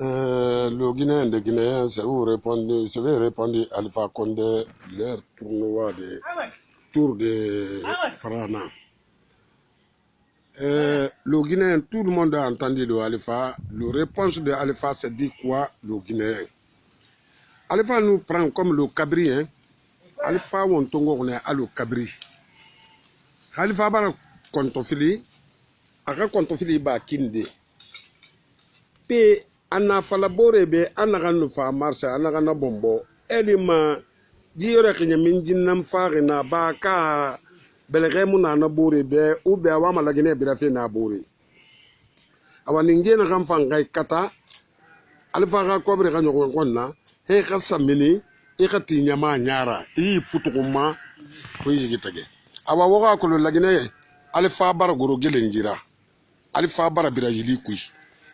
Le Guinéen de Guinéen, c'est où répondre, je vais répondre à Alpha Condé, leur tournoi de Tour de Frana. Le Guinéen, tout le monde a entendu de Alpha. La réponse de Alpha, c'est dit quoi, le Guinéen? Alpha nous prend comme le cabri, hein. Alpha, on tombe à le cabri. Alpha, va kontofili, aka kontofili ba kinde. Pe, ana falabore be, ana nu fa marsa, ana na bombo. Elima, diore kenya minjin nam fare na ba ka belege mu na bore be, ou be awa malagine birafe na bore. Awa ninge na kam fangai kata, Alpha ka kobre ka nyoko konna, he ka samini, e ka tinyama nyara, i putukuma, fo yigitage. Awa woga ko lagine Alpha bara goro gelenjira. Alpha bara birajili kui.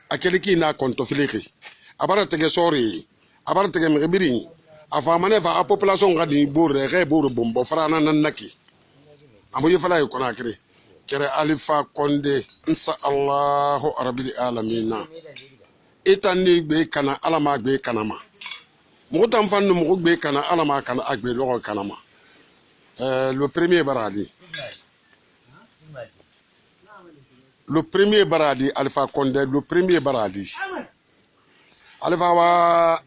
Akeliki na kontofileki. Abara tege sori. Abara tege mgebiri. Afa manefa a population ngadi bore re bore bombo frana nanaki. Amoye fala ko nakire. Kere Alpha Condé insa Allahu rabbil alamin. Etani be kana alama be kanama. Mutam fan mu be kana alama kana agbe logo kanama. Le premier baradi. Le premier baradi, Alpha Condé, le premier baradi. Alpha wa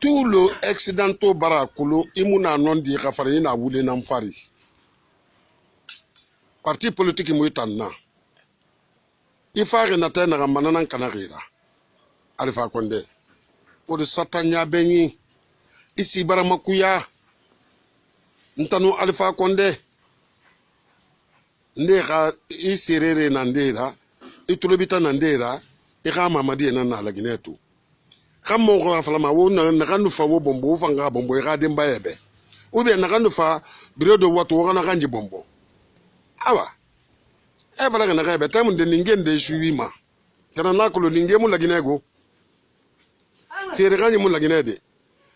tout le accidentaux barakolo, imuna non di rafari na wule namfari. Parti politique mouitanna. Ifare na tena ramananan kanarira. Alpha Condé. Pour de satanya beni. Ici baramakuya. Ntano Alpha Condé. Ndera isirere nandera itulobita nandera ika mamadi na la ginetu kamo ko afalama wo na kanu fa wo bombo fanga bombo ika demba yebe ubi na kanu fa birodo watu wo kana kanji bombo awa e fala kana kabe tamu de ningende shuima kana nakolo ningemu la ginego fere kanji mu la ginede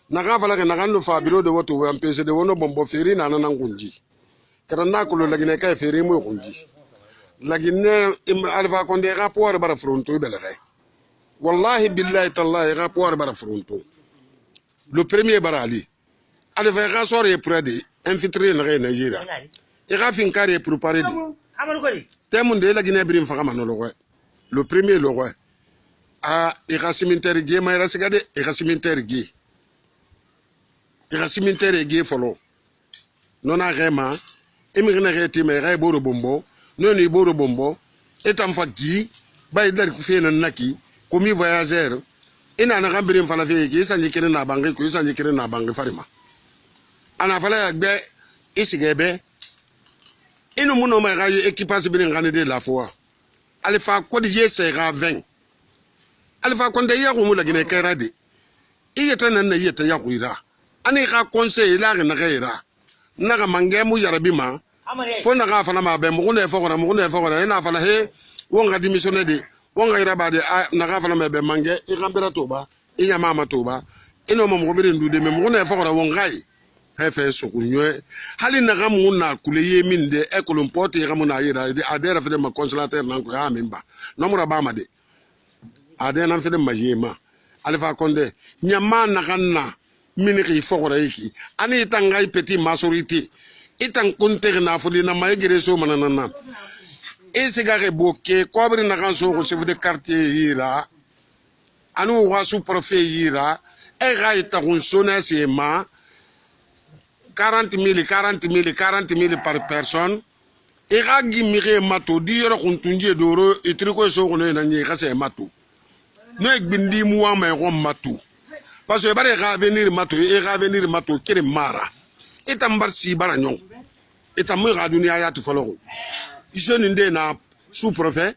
na ka fala kana kanu fa birodo watu wo ampese de wono bombo fere na nangunji kada nakolo lagine kay fere mo kunji lagine Alpha Condé rapport bara fronto belere wallahi billahi tallahi rapport bara fronto le premier barali Alpha rasor est près de infiltrer na Nigeria e ga fin carré préparé de temunde lagine birim fa kama no le premier le roi a e ga cimetière ge ma ra sigade e ga cimetière ge folo nona rema imigna reti me ray boro bombo noni boro bombo etam fakki bay dar ku fena naki komi voyageur ina na gambirim fala fe ki sanji kire na bangi ku sanji kire na bangi farima ana fala ya gbe isigebe inu muno ma ray équipage bi ngane de la fois Alpha Condé sera 20 Alpha Condé ya ko mu la gine kayrade iyeta nan na yeta ya ku ira ani ka conseil la na gaira naga mangemu yarabima fo naga fala ma be mo ne fo na ina fala he wonga dimissionné de wonga iraba de naga fala ma be mange I gambira toba I nyama ma toba ino mo mo bere ndude me mo ne fo na wongai he fe sokunyo hali naga mo na kule yemin de ekolon porte ga mo na ira de adera fe de ma consulateur nan ko ha mimba no mo ba ma de adena fe de ma yema Alpha Condé nyama naga na miniki fokora iki ani tangai petit majorité itan konter na fuli na maigere so manana e sigare boke kobre na kanso ko chef de quartier yira anu wa sous préfet yira e ga ita sona sema 40 000 par personne e ga gimire mato di yoro kuntunje doro itriko so ko na nyi kase mato no egbindi mu wa mai ko mato parce que bare ga venir mato kire mara itambar si baranyon itamu ga dunia ya tu folo jeune ndé na sous préfet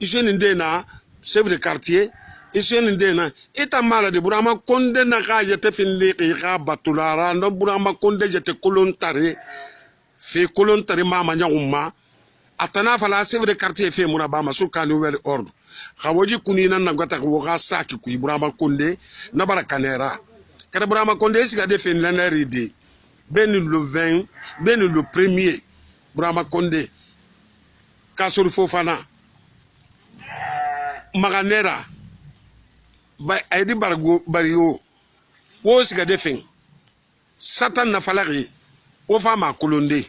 jeune ndé na chef de quartier jeune ndé na itamala de Burama Condé na ga jete finli ga batulara no Burama Condé jete kolontare fe kolontare mama nyanguma atana fala chef de quartier fe muraba masul ka nouvel ordre khawoji kunina na gata ko ga saki ku Burama Condé na barakanera kada Burama Condé siga de fin l'année ben le 20 ben le premier Burama Condé Kassour Fofana Maganera ba aydi bargo bariyo wo siga defin satan na falari wo fa ma kolonde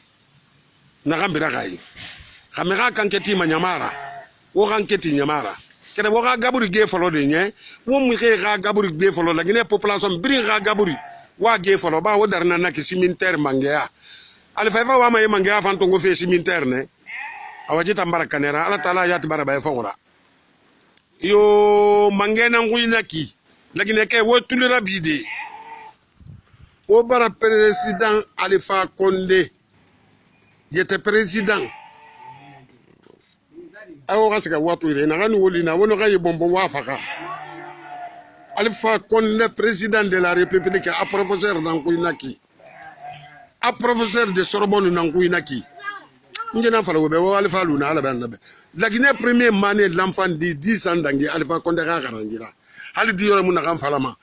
na gambira gai kamera kanketi manyamara wo kanketi nyamara kene wo ga gaburi ge folo de nye wo mu ge ga gaburi ge folo la gine population biri ga gaburi wa ge folo ba wo darna na ki cimetière mangea al fa wa ma mangea fan to go fe cimetière ne awaji tambara kanera ala taala yati bara bay fongora yo mangena nguina ki lagine ke wo tulira bide wo bara président Alpha Condé yete président awo kasika watu ile na gani woli na wono ga yibombo wafaka Alpha Condé président de la République a professeur nanguina ki a professeur de Sorbonne nanguina ki njena fala wobe wo Alpha Luna ala ban nabe lagine premier mané l'enfant de 10 ans dangi Alpha Condé ga garangira hali di yoro mun kan falama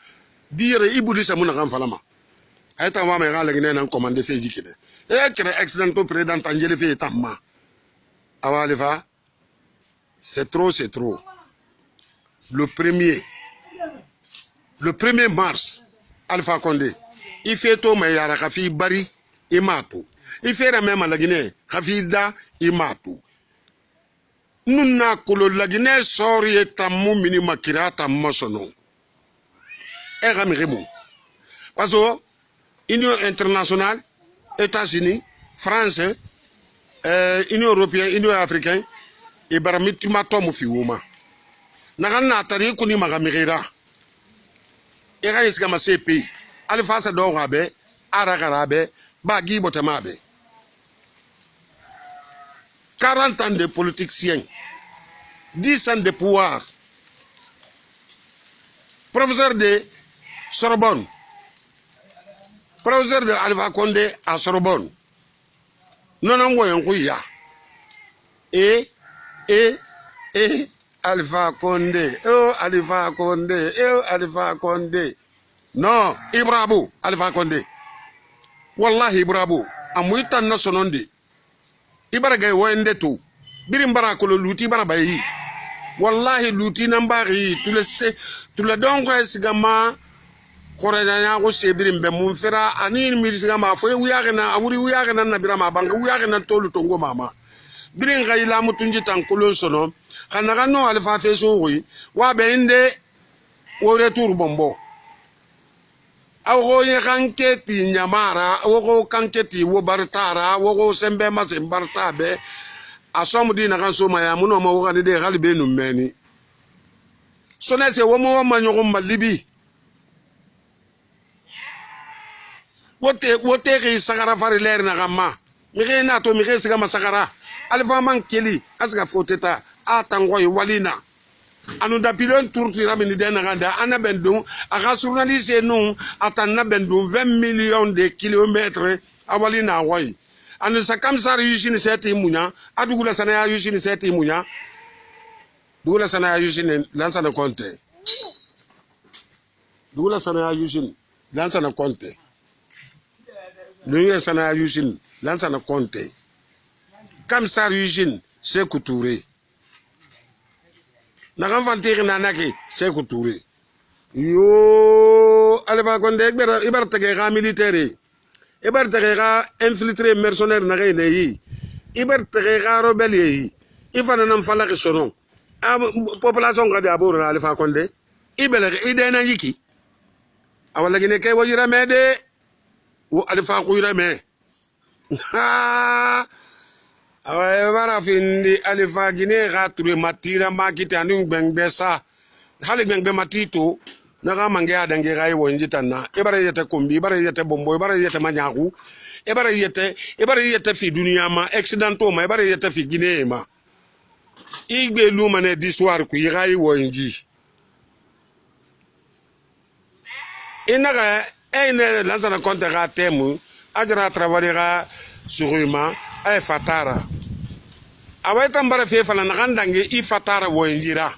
di yoro ibudi sa mun kan falama ayta wa me ga lagine nan commande feji kide e kere excellent président angele fe tamma awa Alpha c'est trop le 1er mars Alpha Condé il fait to me yara kafi bari imatu il fait même la Guinée kafi da imatu nunna kolo la Guinée sori etamu mini makirata masono e gamirimu parce que Union internationale États-Unis France Union européenne Union africaine e baramitima tomu fi wuma naganna tari kuni magamira e ga isga ma CP Alpha sa do gabe ara garabe ba gi botamabe 40 ans de politiciens 10 ans de pouvoir professeur de Sorbonne professeur de Alpha Condé à Sorbonne non ngoyen kuya et Alpha Condé Alpha Condé Alpha Condé non Ibrahim Alpha Condé wallahi Ibrahim amuita na sononde ibara gay wende to birim bara ko luti bara bayi wallahi luti nambari tout le donc sigama korena ko sebirim be mun fera ani mi sigama fo wiyagena awuri wiyagena na birama banga wiyagena tolu tongo mama birin gayla mutunji tan kolon sono kana no Alpha feso wi wa be inde wo retour bombo awo ye kanketi nyamara wo kanketi wo bartara wo sembe mas bartabe asom di na kan so maya muno ma wo kan de galibe no meni sonese wo mo ma nyoko malibi wote ri sagara fari ler na gama mi re na to mi re siga masakara Alpha man keli asga foteta atangoy walina anu da pilon tourti ramini den randa ana bendou aga journaliste non atanna bendou 20 millions de kilomètres awalina way anu sakam sar yusini seti munya adugula sana ya yusini seti munya dugula sana ya yusini lansa na konte dugula sana ya yusini lansa na konte nuye sana ya yusini lansa na konte kam sar yusini c'est couturé na kan fantiri na naki Sékou Touré yo Alpha Condé ibar tege ga militaire ibar tege ga infiltré mercenaire na gay yi ibar tege ga rebelle yi ifana nam falaki sonon a population ga dabor na Alpha Condé ibele ide na yiki awala gine kay wajira mede wo Alpha ko yirame ha awa bara findi Alpha Guinée ga Touré matira makite anu bengbesa hali bengbe matito na ga mange adange ga wonji tanna ibara yete kombi ibara yete bombo ibara yete manyaku ibara yete fi dunia ma accidento ma ibara yete fi Guinée ma igbe lu mane d'histoire ku ga wonji inaga ene lanzana konta ga temu ajra travailler ga suruma ay fatara away tambara fe fala na gandange I fatara woyndira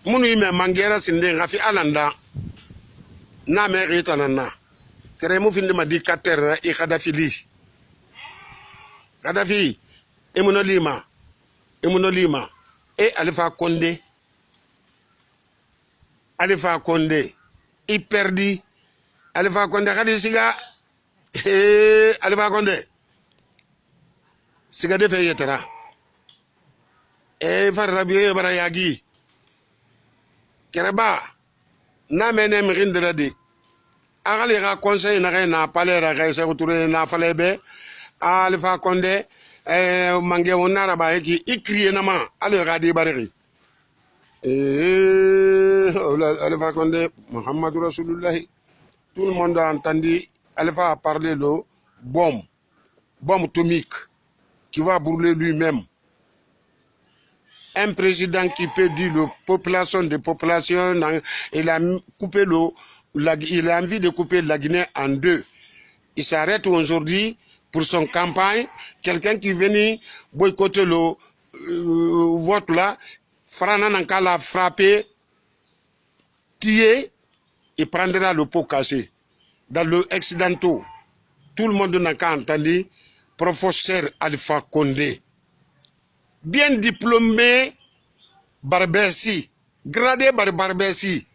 munu ime mangera sinde ngafi alanda na me ritanana kere mu finde ma dictateur I Gaddafi emuno lima e Alpha Condé Alpha Condé il perdi Alpha Condé kadi siga Alpha Condé siga de fe yetara farra biye bara yagi kereba na mene mrindra de agali ga conseil na palera ga se retourner na falebe Alpha Condé mange onara ba ki ikriye na ma ale ga di bariri Alpha Condé Muhammad Rasulullah. Tout le monde a entendu Alpha a parlé de bombe atomique qui va brûler lui-même. Un président qui peut dire la population des populations, il a coupé il a envie de couper la Guinée en deux. Il s'arrête aujourd'hui pour son campagne. Quelqu'un qui vient boycotter le vote là, Frana Nanka l'a frappé, tué, il prendra le pot cassé. Dans le accidentaux, tout le monde n'a qu'à entendre professeur Alpha Condé. Bien diplômé, Barbessi, gradé Barbessi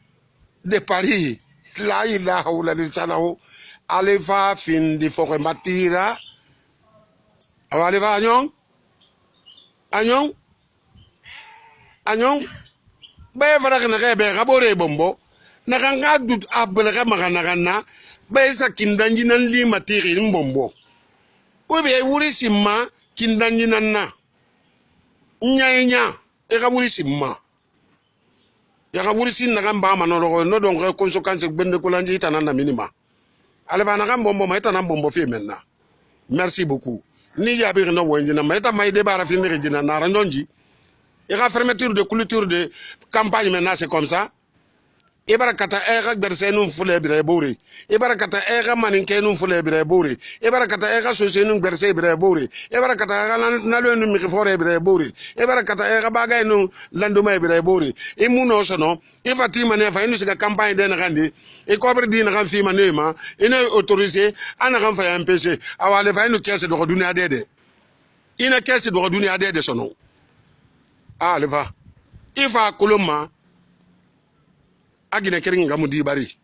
de Paris. Là, il a Alpha fin de forêt matira. Alpha Agnon. Ben, voilà que nous avons bombo. Nakanga dut abelga magana baisa kindanji nan li matiri mbombo obe wuri simma kindanji nan na nyanya e ga wuri simma ya ga wuri sin naga mba manoro no don ko conséquence bende ko lanji tana na minima aleva naga mbombo ma tana mbombo fi menna merci beaucoup ni ya bi no wonjina ma ta may débat fi ni jina na randonji e ga fermeture de culture de campagne maintenant c'est comme ça. Ibarakata ega bersenum fule bire bore ibarakata ega maninkenum fule bire bore ibarakata ega sosenum berse bire bore ibarakata ega nalonu mikifore bire bore ibarakata ega bagaynu landuma bire bore imuno sono ifatima ne fa inu siga campagne de ngandi e kobre di na fi manema ina autorisé ana kan fa MPC awale fa inu kesse do dunia dede ina kesse do dunia dede sono le va ifa koloma agine kering ngamudi bari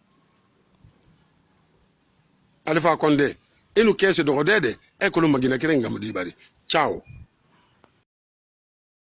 Alpha Condé inu kese do dede e ko lu magine kering ngamudi bari ciao.